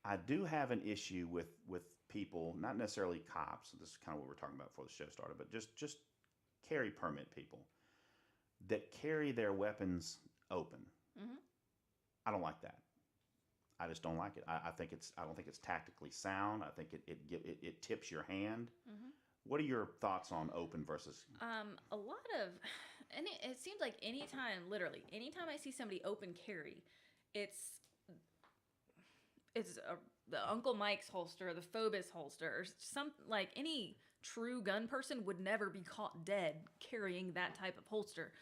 I do have an issue with people, not necessarily cops. This is kind of what we were talking about before the show started, but just carry permit people that carry their weapons open. I don't like that. I just don't like it. I don't think it's tactically sound. I think it tips your hand. What are your thoughts on open versus? A lot of, and it seems like literally anytime I see somebody open carry, it's the Uncle Mike's holster, the Phobos holster, or any true gun person would never be caught dead carrying that type of holster.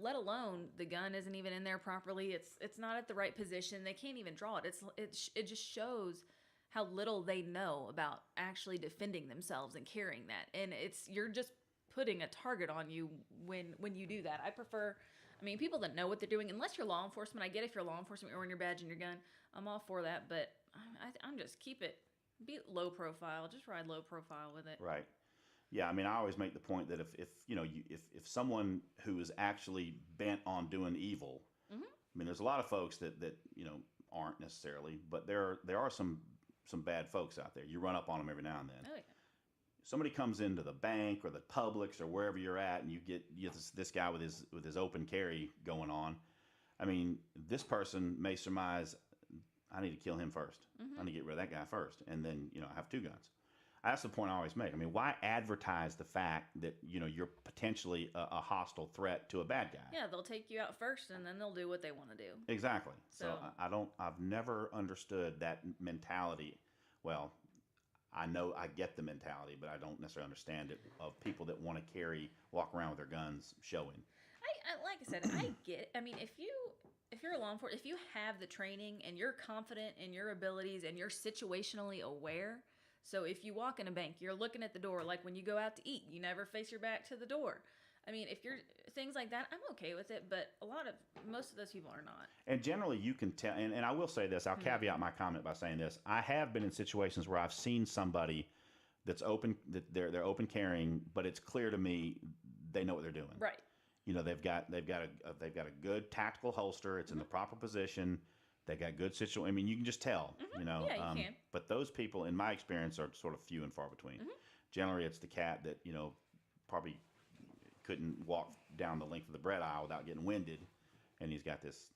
Let alone the gun isn't even in there properly. It's not at the right position. They can't even draw it. It just shows how little they know about actually defending themselves and carrying that. And you're just putting a target on you when you do that. I prefer, people that know what they're doing, unless you're law enforcement. I get if you're law enforcement, you're wearing your badge and your gun. I'm all for that, but I'm just be low profile. Just ride low profile with it. Right. Yeah, I mean, I always make the point that if you know if someone who is actually bent on doing evil, Mm-hmm. I mean, there's a lot of folks that you know aren't necessarily, but there are some bad folks out there. You run up on them every now and then. Oh yeah. Somebody comes into the bank or the Publix or wherever you're at, and you get this guy with his open carry going on. I mean, this person may surmise, I need to kill him first. Mm-hmm. I need to get rid of that guy first, and then I have two guns. That's the point I always make. I mean, why advertise the fact that you're potentially a hostile threat to a bad guy? Yeah, they'll take you out first, and then they'll do what they want to do. Exactly. So So- I've never understood that mentality. Well, I know I get the mentality, but I don't necessarily understand it of people that want to walk around with their guns showing. I like I said, I get. I mean, if you're a law enforcement, if you have the training and you're confident in your abilities and you're situationally aware. So if you walk in a bank, you're looking at the door. Like when you go out to eat, you never face your back to the door. I mean, if you're things like that, I'm okay with it. But most of those people are not. And generally, you can tell. And I will say this. I'll caveat my comment by saying this. I have been in situations where I've seen somebody that's open, that they're open carrying, but it's clear to me they know what they're doing. Right. They've got a good tactical holster. It's in the proper position. They got good situation. I mean, you can just tell. Yeah, you can. But those people, in my experience, are sort of few and far between. Generally, it's the cat that probably couldn't walk down the length of the bread aisle without getting winded, and he's got this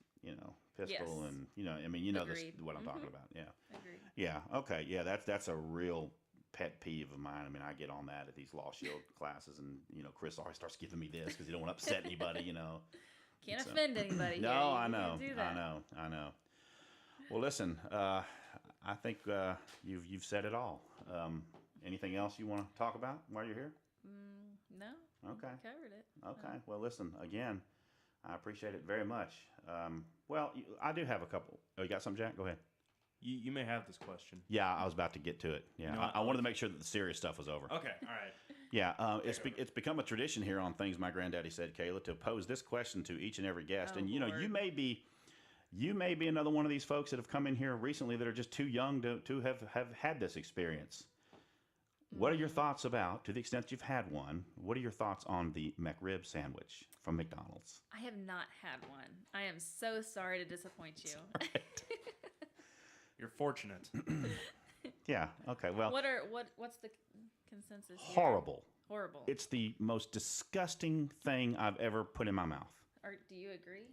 pistol, Yes. and I mean this Agreed. what I'm talking about. Yeah. Agreed. Yeah. Okay. Yeah. That's a real pet peeve of mine. I mean, I get on that at these Law Shield classes, and Chris always starts giving me this because he don't want to upset anybody. Can't So- offend anybody. No, here. You I can't know. do that. I know. Well, listen. I think you've said it all. Anything else you want to talk about while you're here? No. Okay. We covered it. Okay. Well, listen. Again, I appreciate it very much. Well, I do have a couple. Oh, you got something, Jack? Go ahead. You may have this question. Yeah, I was about to get to it. Yeah, No, I wanted to make sure that the serious stuff was over. Okay, all right. Yeah, it's become a tradition here on Things My Granddaddy Said, Kayla, to pose this question to each and every guest. Oh, And Lord. you may be another one of these folks that have come in here recently that are just too young to have had this experience. What are your thoughts about, to the extent that you've had one, what are your thoughts on the McRib sandwich from McDonald's? I have not had one. I am so sorry to disappoint you. You're fortunate. Yeah, okay, well, What's the consensus here? horrible. Horrible. It's the most disgusting thing I've ever put in my mouth. Do you agree?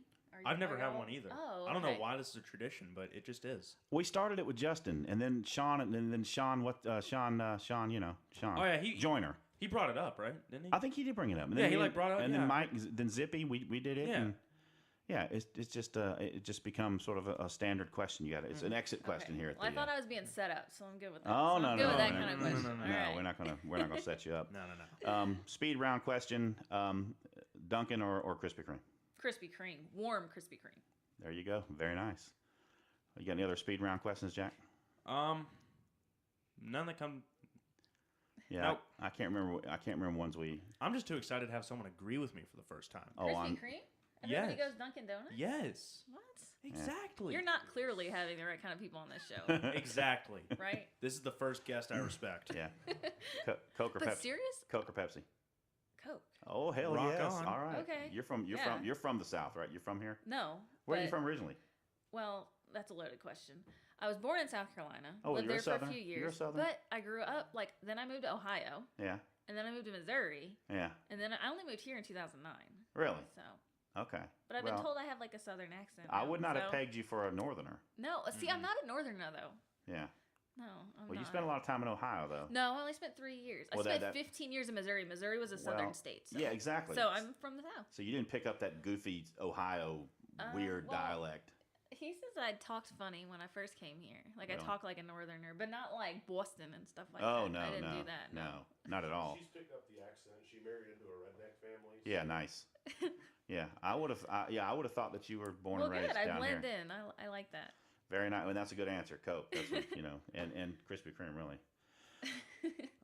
I've never had one either. Oh, I don't know okay. why this is a tradition, but it just is. We started it with Justin, and then Sean, Sean, Sean. Oh, yeah, Joyner. He brought it up, right? Didn't he? I think he did bring it up. And Yeah, then he, me like, brought it up, and yeah. then Mike, then Zippy, we did it. Yeah. And yeah, it's just it just becomes sort of a standard question. It's an exit question here. At Well, I the, thought I was being set up, so I'm good with that. Oh So no I'm no good with that no, kind of no, question. no, All right. we're not gonna set you up. No. Speed round question: Dunkin' or Krispy Kreme? Krispy Kreme, warm Krispy Kreme. There you go. Very nice. You got any other speed round questions, Jack? None that come. Yeah, Nope. I can't remember ones we. I'm just too excited to have someone agree with me for the first time. Oh, Krispy Kreme? Everybody Yes. goes Dunkin' Donuts? Yes. What? Exactly. You're not clearly having the right kind of people on this show, Exactly. right? This is the first guest I respect. Yeah. Coke or But Pepsi? serious? Coke or Pepsi? Coke. Oh hell Rock yes! on. All right. Okay. You're from the South, right? You're from here. No. Where are you but- from originally? Well, that's a loaded question. I was born in South Carolina. Oh, lived you're a there for a Southerner? few You're a years. Southerner? But I grew up then I moved to Ohio, Yeah. and then I moved to Missouri, Yeah. and then I only moved here in 2009. Really? So, Okay. but I've Well, been told I have like a Southern accent. I now, would not have so- pegged you for a Northerner. No, see, I'm not a Northerner though. Yeah. No, I'm Well, not. you spent a lot of time in Ohio, though. No, I only spent 3 years. Well, I spent that- 15 years in Missouri. Missouri was a southern state. So. Yeah, exactly. So I'm from the South. So you didn't pick up that goofy Ohio weird well, dialect. He says I talked funny when I first came here. Like I Really? talk like a Northerner, but not like Boston and stuff like Oh that. no, I didn't no, do that. no, not at all. She's picked up the accent. She married into a redneck family. so- Yeah, nice. Yeah, I would have. I would have thought that you were born Well, and raised good. I down blend here. in. I like that. Very nice. And that's a good answer. Coke. That's what, and Krispy Kreme really.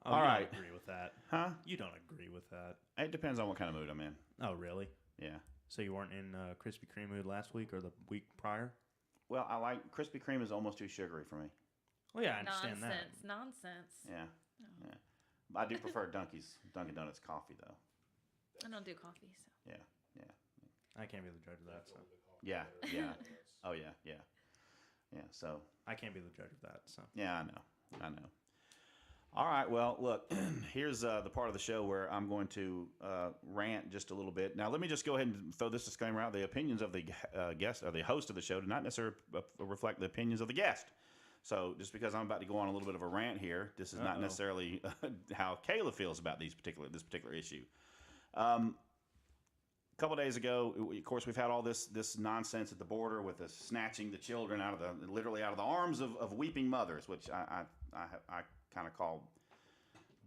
Oh, All you right. don't agree with that. Huh? You don't agree with that. It depends on what kind of mood I'm in. Oh, really? Yeah. So you weren't in Krispy Kreme mood last week or the week prior? Well, I like Krispy Kreme is almost too sugary for me. Well, yeah, I understand Nonsense. Yeah. No. Yeah. I do prefer Dunkin' Donuts coffee though. I don't do coffee, so. Yeah, yeah, I can't be the judge of that. So yeah, yeah. Oh yeah, yeah, yeah. So I can't be the judge of that. So yeah, I know. All right, well, look, here's the part of the show where I'm going to rant just a little bit. Now, let me just go ahead and throw this disclaimer out. The opinions of the guest or the host of the show do not necessarily reflect the opinions of the guest. So just because I'm about to go on a little bit of a rant here, this is not necessarily how Kayla feels about this particular issue. A couple days ago, of course, we've had all this nonsense at the border with the snatching the children literally out of the arms of weeping mothers, which I kind of call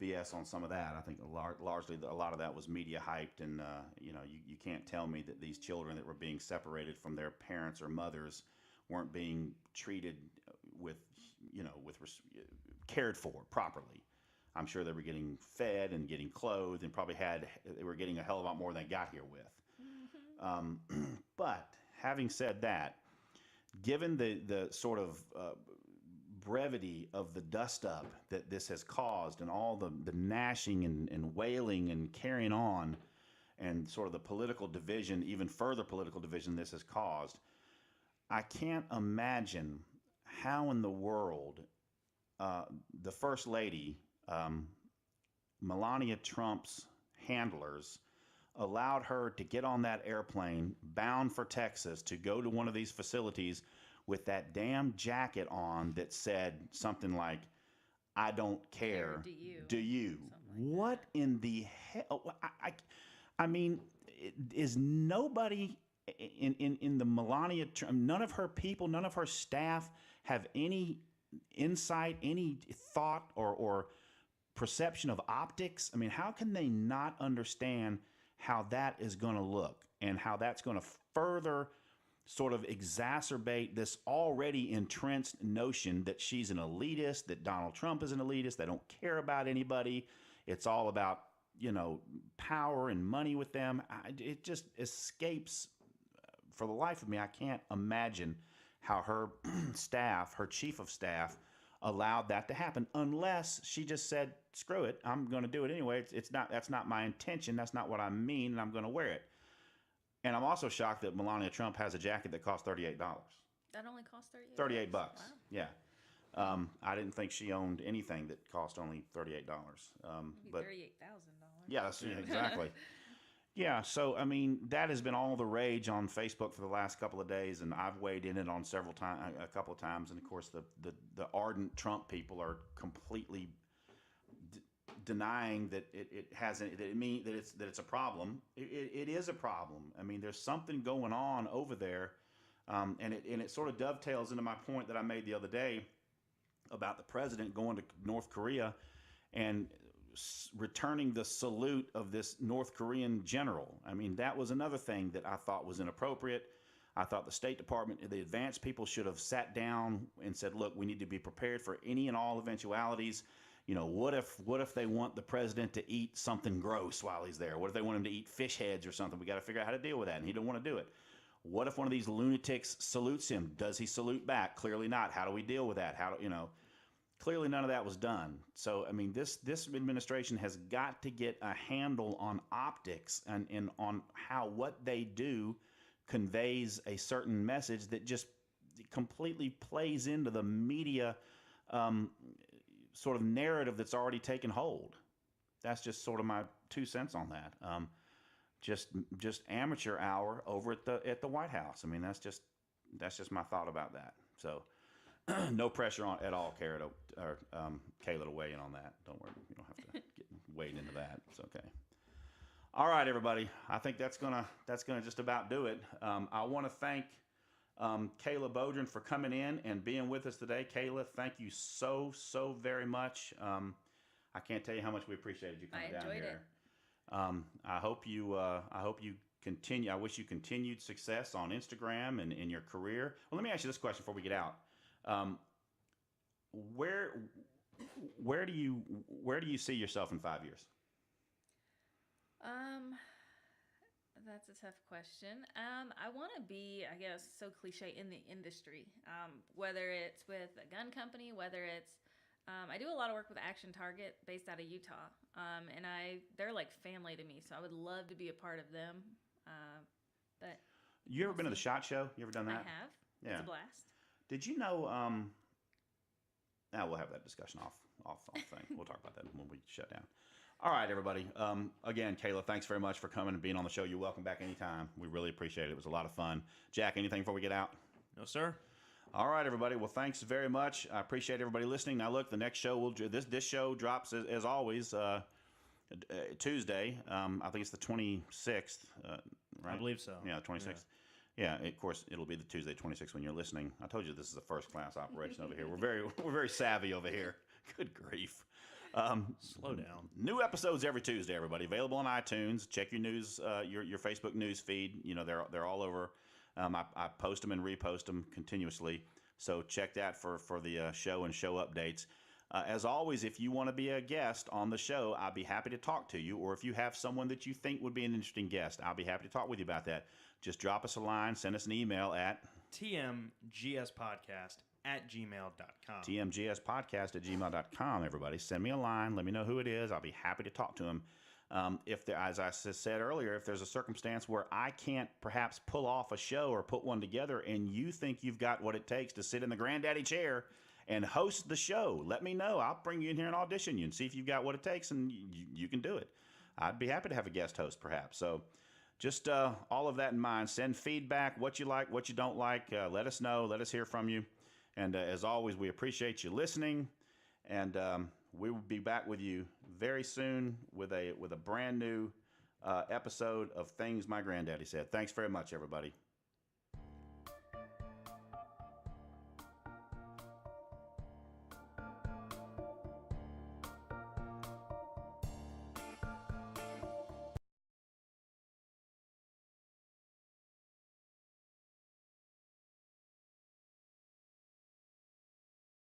BS on some of that. I think largely a lot of that was media hyped, and you can't tell me that these children that were being separated from their parents or mothers weren't being treated with cared for properly. I'm sure they were getting fed and getting clothed, and probably they were getting a hell of a lot more than they got here with. But having said that, given the sort of brevity of the dust-up that this has caused and all the gnashing and wailing and carrying on and sort of the political division, even further political division this has caused, I can't imagine how in the world the First Lady, Melania Trump's handlers, allowed her to get on that airplane bound for Texas to go to one of these facilities with that damn jacket on that said something like, "I don't care. Do you?" What in the hell? I mean, is nobody in the Melania Trump, none of her people, none of her staff have any insight, any thought or perception of optics? I mean, how can they not understand how that is going to look and how that's going to further sort of exacerbate this already entrenched notion that she's an elitist, that Donald Trump is an elitist, they don't care about anybody. It's all about, power and money with them. It just escapes, for the life of me, I can't imagine how her staff, her chief of staff, allowed that to happen, unless she just said, "Screw it, I'm going to do it anyway. That's not my intention. That's not what I mean, and I'm going to wear it." And I'm also shocked that Melania Trump has a jacket that costs $38. That only costs $38. $38. Wow. Yeah. I didn't think she owned anything that cost only $38. Maybe $38,000. Yes, yeah, exactly. Yeah, so I mean that has been all the rage on Facebook for the last couple of days, and I've weighed in it on a couple of times, and of course the ardent Trump people are completely denying that it hasn't, that it's a problem. It is a problem. I mean, there's something going on over there, and it sort of dovetails into my point that I made the other day about the president going to North Korea and returning the salute of this North Korean general. I mean, that was another thing that I thought was inappropriate. I thought the State Department, the advanced people, should have sat down and said, "Look, we need to be prepared for any and all eventualities. What if they want the president to eat something gross while he's there? What if they want him to eat fish heads or something? We got to figure out how to deal with that." And he don't want to do it. What if one of these lunatics salutes him? Does he salute back? Clearly not. How do we deal with that? Clearly none of that was done. So, I mean, this administration has got to get a handle on optics and on how what they do conveys a certain message that just completely plays into the media sort of narrative that's already taken hold. That's just sort of my 2 cents on that. Just amateur hour over at the White House. I mean, that's just my thought about that. So, no pressure at all, Kayla, to weigh in on that. Don't worry, you don't have to get weighed into that. It's okay. All right, everybody. I think that's gonna just about do it. I want to thank Kayla Bodrin for coming in and being with us today. Kayla, thank you so very much. I can't tell you how much we appreciated you coming down here. I enjoyed it. I hope you continue. I wish you continued success on Instagram and in your career. Well, let me ask you this question before we get out. Where do you see yourself in 5 years? That's a tough question. I want to be, I guess, so cliche, in the industry. Whether it's with a gun company, whether it's I do a lot of work with Action Target based out of Utah. And they're like family to me, so I would love to be a part of them. But You ever been to the SHOT Show? You ever done I that? have. Yeah. It's a blast. Did you know? We'll have that discussion off thing. We'll talk about that when we shut down. All right, everybody. Again, Kayla, thanks very much for coming and being on the show. You're welcome back anytime. We really appreciate it. It was a lot of fun. Jack, anything before we get out? No, sir. All right, everybody. Well, thanks very much. I appreciate everybody listening. Now, look, the next show this show drops as always Tuesday. I think it's the 26th. Right? I believe so. Yeah, 26th. Yeah, of course, it'll be the Tuesday 26th when you're listening. I told you this is a first-class operation over here. We're very savvy over here. Good grief. Slow down. New episodes every Tuesday, everybody. Available on iTunes. Check your news, your Facebook news feed. You know, they're all over. I post them and repost them continuously. So check that for the show and show updates. As always, if you want to be a guest on the show, I'll be happy to talk to you. Or if you have someone that you think would be an interesting guest, I'll be happy to talk with you about that. Just drop us a line, send us an email at tmgspodcast@gmail.com. tmgspodcast@gmail.com, everybody. Send me a line. Let me know who it is. I'll be happy to talk to them. As I said earlier, if there's a circumstance where I can't perhaps pull off a show or put one together and you think you've got what it takes to sit in the Granddaddy chair and host the show, let me know. I'll bring you in here and audition you and see if you've got what it takes, and you can do it. I'd be happy to have a guest host, perhaps. So just all of that in mind. Send feedback, what you like, what you don't like. Let us know. Let us hear from you. And as always, we appreciate you listening. And we will be back with you very soon with a brand new episode of Things My Granddaddy Said. Thanks very much, everybody.